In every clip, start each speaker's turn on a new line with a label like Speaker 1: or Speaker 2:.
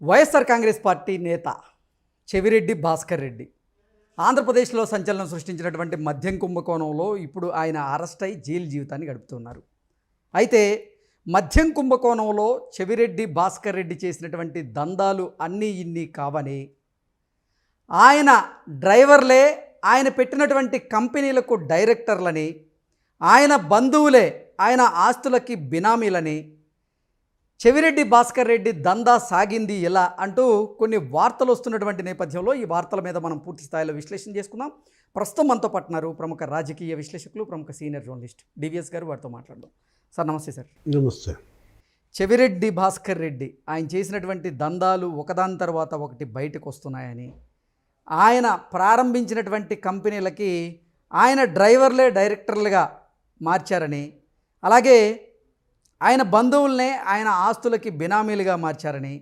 Speaker 1: YSR Congress party నేత చెవిరెడ్డి భాస్కర్ రెడ్డి ఆంధ్రప్రదేశ్లో సంచలనం సృష్టించినటువంటి మద్యం కుంభకోణంలో ఇప్పుడు ఆయన అరెస్ట్ అయి జైలు జీవితాన్ని గడుపుతున్నారు. అయితే మద్యం కుంభకోణంలో చెవిరెడ్డి భాస్కర్ రెడ్డి చేసినటువంటి దందాలు అన్నీ ఇన్ని కావని, ఆయన డ్రైవర్లే ఆయన పెట్టినటువంటి కంపెనీలకు డైరెక్టర్లని, ఆయన బంధువులే ఆయన ఆస్తులకి బినామీలని, చెవిరెడ్డి భాస్కర్ రెడ్డి దందా సాగింది ఎలా అంటూ కొన్ని వార్తలు వస్తున్నటువంటి నేపథ్యంలో ఈ వార్తల మీద మనం పూర్తి స్థాయిలో విశ్లేషణ చేసుకుందాం. ప్రస్తుతం మనతో పట్టినారు ప్రముఖ రాజకీయ విశ్లేషకులు, ప్రముఖ సీనియర్ జర్నలిస్ట్ డివిఎస్ గారు. వారితో మాట్లాడదాం. సార్ నమస్తే. సార్
Speaker 2: నమస్తే.
Speaker 1: చెవిరెడ్డి భాస్కర్ రెడ్డి ఆయన చేసినటువంటి దందాలు ఒకదాని తర్వాత ఒకటి బయటకు వస్తున్నాయని, ఆయన ప్రారంభించినటువంటి కంపెనీలకి ఆయన డ్రైవర్లే డైరెక్టర్లుగా మార్చారని, అలాగే ఆయన బంధువులనే ఆయన ఆస్తులకి బినామీలుగా మార్చారని,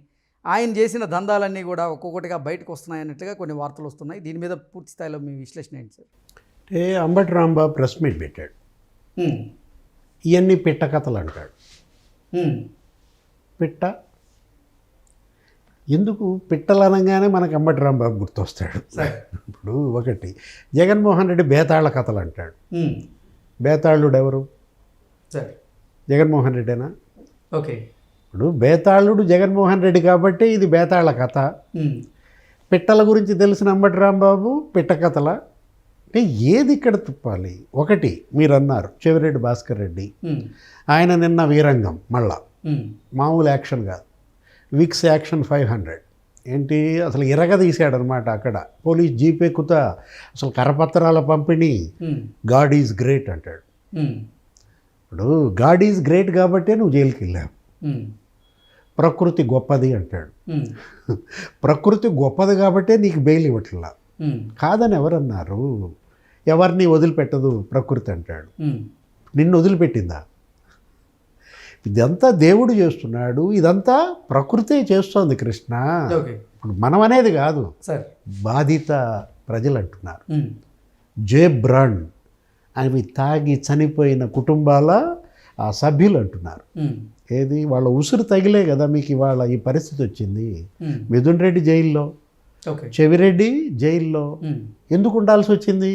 Speaker 1: ఆయన చేసిన దందాలన్నీ కూడా ఒక్కొక్కటిగా బయటకు వస్తున్నాయన్నట్టుగా కొన్ని వార్తలు వస్తున్నాయి. దీని మీద పూర్తి స్థాయిలో మీ విశ్లేషణ ఏంటి sir?
Speaker 2: Ambati Rambabu press meet పెట్టాడు. ఇవన్నీ పిట్ట కథలు అంటాడు. పిట్ట ఎందుకు పిట్టలు అనగానే మనకు అంబటి రాంబాబు గుర్తొస్తాడు. ఇప్పుడు ఒకటి జగన్మోహన్ రెడ్డి బేతాళ కథలు అంటాడు. బేతాళుడు ఎవరు? జగన్మోహన్ రెడ్డేనా?
Speaker 1: ఓకే.
Speaker 2: ఇప్పుడు బేతాళుడు జగన్మోహన్ రెడ్డి కాబట్టి ఇది బేతాళ కథ. పిట్టల గురించి తెలిసిన అంబటి రాంబాబు పిట్ట కథల అంటే ఏది ఇక్కడ తిప్పాలి? ఒకటి మీరు అన్నారు చెవిరెడ్డి భాస్కర్ రెడ్డి, ఆయన నిన్న వీరంగం మళ్ళా మామూలు యాక్షన్ కాదు, విక్స్ యాక్షన్ 500 ఏంటి అసలు ఇరగదీశాడనమాట. అక్కడ పోలీస్ జీప్ ఎక్కుతా అసలు కరపత్రాల పంపిణీ, గాడ్ ఈజ్ గ్రేట్ అంటాడు. ఇప్పుడు గాడ్ ఈజ్ గ్రేట్ కాబట్టే నువ్వు జైలుకి వెళ్ళావు. ప్రకృతి గొప్పది అంటాడు. ప్రకృతి గొప్పది కాబట్టే నీకు బెయిల్ ఇవ్వట్లా. కాదని ఎవరన్నారు? ఎవరిని వదిలిపెట్టదు ప్రకృతి అంటాడు. నిన్ను వదిలిపెట్టిందా? ఇదంతా దేవుడు చేస్తున్నాడు, ఇదంతా ప్రకృతే చేస్తోంది కృష్ణ. ఇప్పుడు మనం అనేది కాదు, బాధిత ప్రజలు అంటున్నారు. జే బ్రాండ్ అవి తాగి చనిపోయిన కుటుంబాల ఆ సభ్యులు అంటున్నారు. ఏది వాళ్ళ ఉసురు తగిలే కదా మీకు ఇవాళ ఈ పరిస్థితి వచ్చింది. మిథున్ రెడ్డి జైల్లో, చెవిరెడ్డి జైల్లో. ఎందుకు ఉండాల్సి వచ్చింది?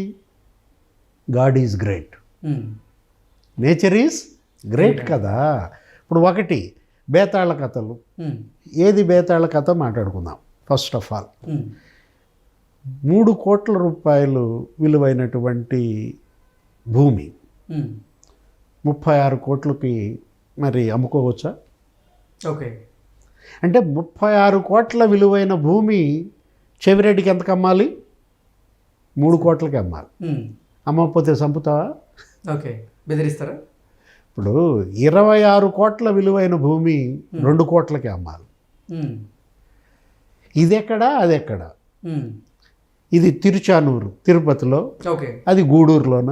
Speaker 2: God is great, nature is great కదా. ఇప్పుడు ఒకటి బేతాళ కథలు. ఏది బేతాళ కథ మాట్లాడుకుందాం. ఫస్ట్ ఆఫ్ ఆల్ 3 కోట్ల రూపాయలు విలువైనటువంటి భూమి 36 కోట్లకి మరి అమ్ముకోవచ్చా?
Speaker 1: ఓకే.
Speaker 2: అంటే 36 కోట్ల విలువైన భూమి చెవిరెడ్డికి ఎంతకు అమ్మాలి? 3 కోట్లకి అమ్మాలి. అమ్మకపోతే చంపుతావా?
Speaker 1: ఓకే, బెదిరిస్తారా?
Speaker 2: ఇప్పుడు 26 కోట్ల విలువైన భూమి 2 కోట్లకి అమ్మాలి. ఇదెక్కడా అదెక్కడా? ఇది తిరుచానూరు తిరుపతిలో, అది గూడూరులోన.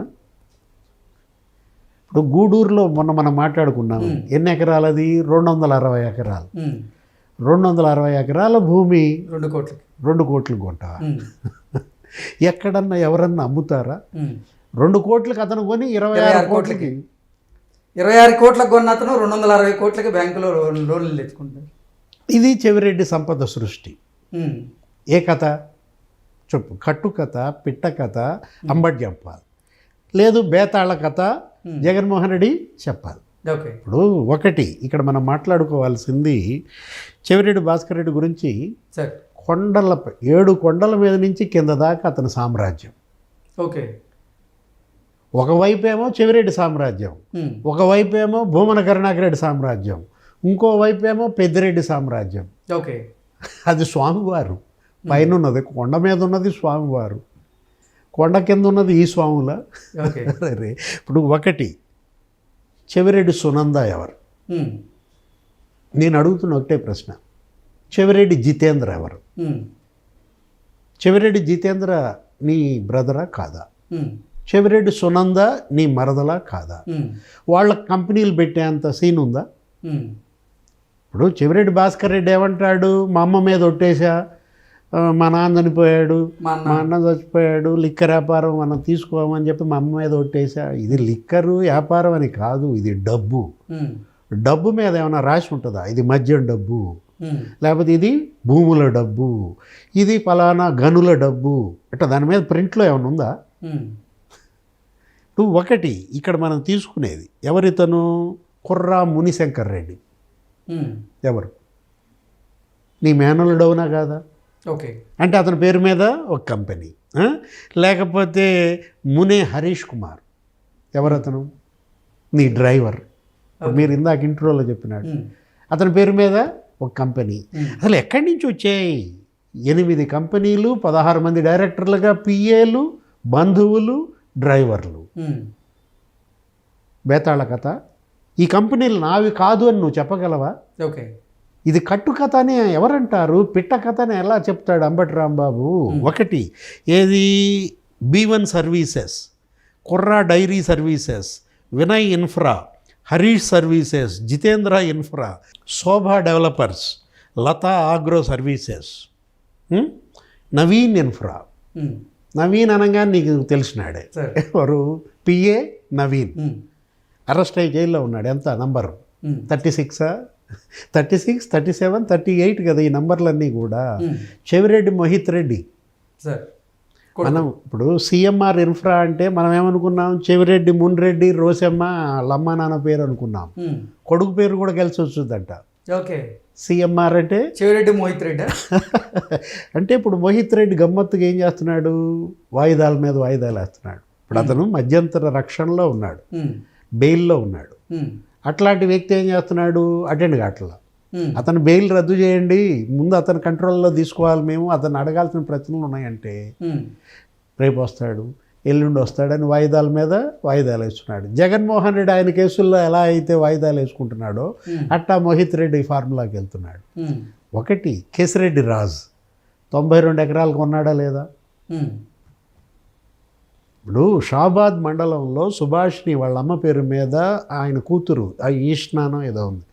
Speaker 2: ఇప్పుడు గూడూరులో మొన్న మనం మాట్లాడుకున్నాము. ఎన్ని ఎకరాలు అది? 260 ఎకరాలు. 260 ఎకరాల భూమి 2 కోట్లు కొంటావా? ఎక్కడన్నా ఎవరన్నా అమ్ముతారా? 2 కోట్లకి అతను కొని 26 కోట్లకి
Speaker 1: 26 కోట్లకు కొన్న అతను 260 కోట్లకి బ్యాంకులో లోన్లు తెచ్చుకుంటారు.
Speaker 2: ఇది చెవిరెడ్డి సంపద సృష్టి. ఏ కథ చెప్పు? కట్టు కథ, పిట్ట కథ అంబటి చెప్పాలి, లేదు బేతాళ కథ జగన్మోహన్ రెడ్డి చెప్పాలి. ఇప్పుడు ఒకటి ఇక్కడ మనం మాట్లాడుకోవాల్సింది చెవిరెడ్డి భాస్కర్ రెడ్డి గురించి. కొండలపై 7 కొండల మీద నుంచి కింద దాకా అతని సామ్రాజ్యం.
Speaker 1: ఓకే.
Speaker 2: ఒకవైపేమో చెవిరెడ్డి సామ్రాజ్యం, ఒకవైపేమో భూమన కరుణాకర్ రెడ్డి సామ్రాజ్యం, ఇంకోవైపేమో పెద్దిరెడ్డి సామ్రాజ్యం.
Speaker 1: ఓకే.
Speaker 2: అది స్వామివారు పైన ఉన్నది, కొండ మీద ఉన్నది స్వామివారు, కొండ కింద ఉన్నది ఈ స్వాముల. ఇప్పుడు ఒకటి చెవిరెడ్డి సునంద ఎవరు? నేను అడుగుతున్న ఒకటే ప్రశ్న, చెవిరెడ్డి జితేంద్ర ఎవరు? చెవిరెడ్డి జితేంద్ర నీ బ్రదరా కాదా? చెవిరెడ్డి సునంద నీ మరదలా కాదా? వాళ్ళ కంపెనీలు పెట్టేంత సీన్ ఉందా? ఇప్పుడు చెవిరెడ్డి భాస్కర్ రెడ్డి ఏమంటాడు? మా అమ్మ మీద ఒట్టేసా, మా నాన్న చనిపోయాడు, మా అన్న చచ్చిపోయాడు, లిక్కర్ వ్యాపారం మనం తీసుకోమని చెప్పి మా అమ్మ మీద ఒట్టేసా. ఇది లిక్కరు వ్యాపారం అని కాదు, ఇది డబ్బు. డబ్బు మీద ఏమైనా రాసి ఉంటుందా? ఇది మద్యం డబ్బు. లేకపోతే ఇది భూముల డబ్బు, ఇది ఫలానా గనుల డబ్బు, ఇట్లా దాని మీద ప్రింట్లో ఏమైనా ఉందా? నువ్వు ఒకటి ఇక్కడ మనం తీసుకునేది ఎవరితను? కుర్రా మునిశంకర్ రెడ్డి. ఎవరు? నీ మేనల్లుడవునా కాదా?
Speaker 1: ఓకే.
Speaker 2: అంటే అతని పేరు మీద ఒక కంపెనీ. లేకపోతే మునే హరీష్ కుమార్, ఎవరతను? నీ డ్రైవర్. మీరు ఇందాక ఇంట్రోలో చెప్పినాడు, అతని పేరు మీద ఒక కంపెనీ. అసలు ఎక్కడి నుంచి వచ్చాయి? 8 కంపెనీలు, 16 మంది డైరెక్టర్లుగా, పిఏలు, బంధువులు, డ్రైవర్లు. బేతాళ కథ. ఈ కంపెనీలు నావి కాదు అని నువ్వు చెప్పగలవా?
Speaker 1: ఓకే.
Speaker 2: ఇది కట్టు కథ అని ఎవరంటారు? పిట్ట కథ అని ఎలా చెప్తాడు అంబటి రాంబాబు? ఒకటి ఏది? B1 services, Kurra dairy services, Vinay infra, Harish services, Jitendra infra, Shobha developers, Lata agro services, Naveen infra. Naveen అనగా నీకు తెలిసినాడే, ఎవరు? పిఏ నవీన్. అరెస్ట్ అయ్యి జైల్లో ఉన్నాడు. ఎంత నంబరు? 36, 37, 38 కదా ఈ నంబర్లన్నీ కూడా. చెవిరెడ్డి మోహిత్ రెడ్డి. మనం ఇప్పుడు సిఎంఆర్ ఇన్ఫ్రా అంటే మనం ఏమనుకున్నాం? చెవిరెడ్డి, మున్రెడ్డి, రోసమ్మ, లమ్మ నాన్న పేరు అనుకున్నాం. కొడుకు పేరు కూడా కలిసి వస్తుందంట.
Speaker 1: ఓకే.
Speaker 2: సిఎంఆర్ అంటే
Speaker 1: చెవిరెడ్డి మోహిత్ రెడ్డి.
Speaker 2: అంటే ఇప్పుడు మోహిత్ రెడ్డి గమ్మత్తుగా ఏం చేస్తున్నాడు? వాయిదాల మీద వాయిదాలు వేస్తున్నాడు. ఇప్పుడు అతను మధ్యంతర రక్షణలో ఉన్నాడు, బెయిల్లో ఉన్నాడు. అట్లాంటి వ్యక్తి ఏం చేస్తున్నాడు? అటెండ్ కావట్లా. అతను బెయిల్ రద్దు చేయండి, ముందు అతను కంట్రోల్లో తీసుకోవాలి, మేము అతను అడగాల్సిన ప్రశ్నలు ఉన్నాయంటే రేపు వస్తాడు, ఎల్లుండి వస్తాడని వాయిదాల మీద వాయిదాలు వేస్తున్నాడు. జగన్మోహన్ రెడ్డి ఆయన కేసుల్లో ఎలా అయితే వాయిదాలు వేసుకుంటున్నాడో అట్టా మోహిత్ రెడ్డి ఫార్ములాకి వెళ్తున్నాడు. ఒకటి కేసిరెడ్డి రాజ్ 92 ఎకరాలు కొన్నాడా లేదా? ఇప్పుడు షాబాద్ మండలంలో సుభాష్ని వాళ్ళ అమ్మ పేరు మీద ఆయన కూతురు ఈష్నానో ఏదో ఉంది,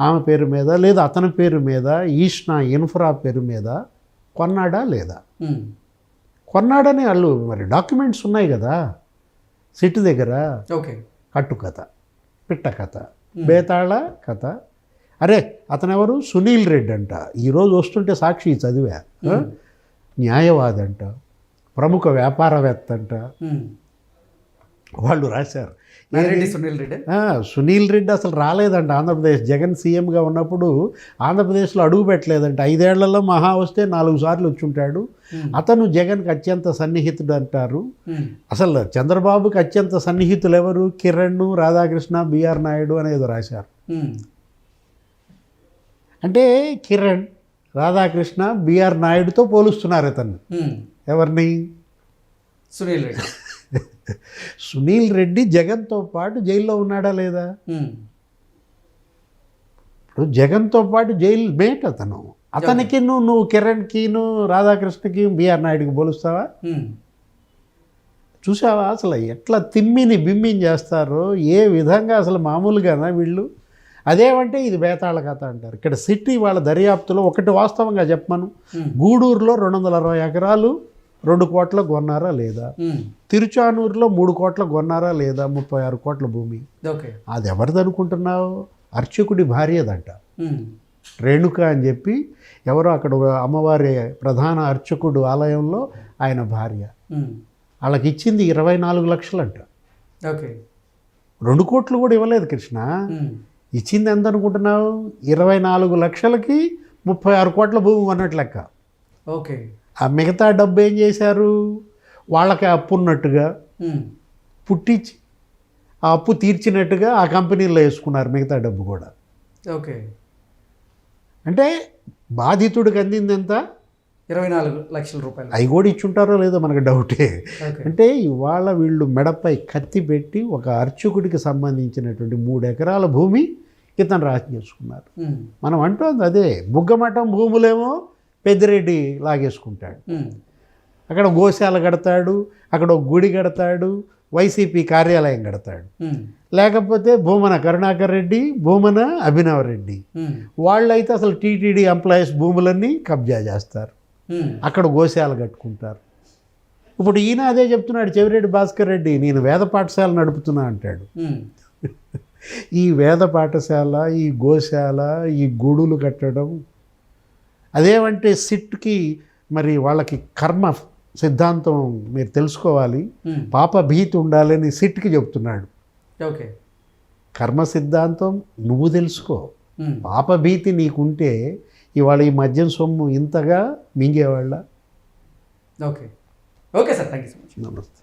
Speaker 2: ఆమె పేరు మీద లేదా అతని పేరు మీద ఈష్నా ఇన్ఫ్రా పేరు మీద కొన్నాడా లేదా? కొన్నాడని వాళ్ళు మరి డాక్యుమెంట్స్ ఉన్నాయి కదా సిటీ దగ్గర.
Speaker 1: ఓకే.
Speaker 2: కట్టు కథ, పిట్ట కథ, బేతాళ కథ. అరే అతను ఎవరు? సునీల్ రెడ్డి అంట. ఈరోజు వస్తుంటే సాక్షి చదివా. న్యాయవాది అంట, ప్రముఖ వ్యాపారవేత్త అంట. వాళ్ళు రాశారు. సునీల్ రెడ్డి అసలు రాలేదంట ఆంధ్రప్రదేశ్. జగన్ సీఎంగా ఉన్నప్పుడు ఆంధ్రప్రదేశ్లో అడుగు పెట్టలేదంట. 5 ఏళ్లలో మహా వస్తే 4 సార్లు వచ్చి ఉంటాడు. అతను జగన్కి అత్యంత సన్నిహితుడు అంటారు. అసలు చంద్రబాబుకి అత్యంత సన్నిహితులు ఎవరు? కిరణ్, రాధాకృష్ణ, బిఆర్ నాయుడు అనేది రాశారు. అంటే కిరణ్, రాధాకృష్ణ, బిఆర్ నాయుడుతో పోలుస్తున్నారు ఇతన్ని. ఎవరిని?
Speaker 1: సునీల్ రెడ్డి.
Speaker 2: సునీల్ రెడ్డి జగన్తో పాటు జైల్లో ఉన్నాడా లేదా? ఇప్పుడు జగన్తో పాటు జైలు మేట్ అతను. అతనికి నువ్వు కిరణ్కిను, రాధాకృష్ణకి, బిఆర్ నాయుడుకి పోలుస్తావా? చూసావా అసలు ఎట్లా తిమ్మిని బిమ్మిని చేస్తారో? ఏ విధంగా అసలు మామూలుగానా వీళ్ళు? అదేమంటే ఇది బేతాళ కథ అంటారు. ఇక్కడ సిటీ వాళ్ళ దర్యాప్తులో ఒకటి వాస్తవంగా చెప్పమను, గూడూరులో 260 ఎకరాలు 2 కోట్ల కొన్నారా లేదా? తిరుచానూరులో 3 కోట్ల కొన్నారా లేదా? 36 కోట్ల భూమి. అది ఎవరిది అనుకుంటున్నావు? అర్చకుడి భార్యదంట, రేణుక అని చెప్పి. ఎవరో అక్కడ అమ్మవారి ప్రధాన అర్చకుడు ఆలయంలో ఆయన భార్య. వాళ్ళకి ఇచ్చింది 24 లక్షలంట. 2 కోట్లు కూడా ఇవ్వలేదు కృష్ణ. ఇచ్చింది ఎంత అనుకుంటున్నావు? 24 లక్షలకి 36 కోట్ల భూమి అన్నట్టు లెక్క.
Speaker 1: ఓకే.
Speaker 2: ఆ మిగతా డబ్బు ఏం చేశారు? వాళ్ళకి అప్పు ఉన్నట్టుగా పుట్టించి ఆ అప్పు తీర్చినట్టుగా ఆ కంపెనీలో వేసుకున్నారు మిగతా డబ్బు కూడా.
Speaker 1: ఓకే.
Speaker 2: అంటే బాధితుడికి అందింది ఎంత?
Speaker 1: 24 లక్షల రూపాయలు.
Speaker 2: అవి కూడా ఇచ్చుంటారో లేదో మనకు డౌటే. అంటే ఇవాళ వీళ్ళు మెడపై కత్తి పెట్టి ఒక అర్చకుడికి సంబంధించినటువంటి 3 ఎకరాల భూమి ఇతను రాసి చేసుకున్నారు. మనం అంటోంది అదే. బుగ్గమఠం భూములేమో పెద్దిరెడ్డి లాగేసుకుంటాడు. అక్కడ గోశాల కడతాడు, అక్కడ ఒక గుడి కడతాడు, వైసీపీ కార్యాలయం కడతాడు. లేకపోతే భూమన కరుణాకర్ రెడ్డి, భూమన అభినవ్ రెడ్డి వాళ్ళైతే అసలు టీటీడీ ఎంప్లాయీస్ భూములన్నీ కబ్జా చేస్తారు, అక్కడ గోశాల కట్టుకుంటారు. ఇప్పుడు ఈయన అదే చెప్తున్నాడు చెవిరెడ్డి భాస్కర్ రెడ్డి, నేను వేద పాఠశాల నడుపుతున్నా అంటాడు. ఈ వేద పాఠశాల, ఈ గోశాల, ఈ గుడులు కట్టడం అదేమంటే సిట్కి మరి వాళ్ళకి కర్మ సిద్ధాంతం మీరు తెలుసుకోవాలి, పాప భీతి ఉండాలని సిట్కి చెప్తున్నాడు.
Speaker 1: ఓకే.
Speaker 2: కర్మ సిద్ధాంతం నువ్వు తెలుసుకో, పాప భీతి నీకుంటే ఇవాళ ఈ మద్యం సొమ్ము ఇంతగా మింగేవాళ్ళ.
Speaker 1: Okay. Okay sir, thank you so much.
Speaker 2: నమస్తే.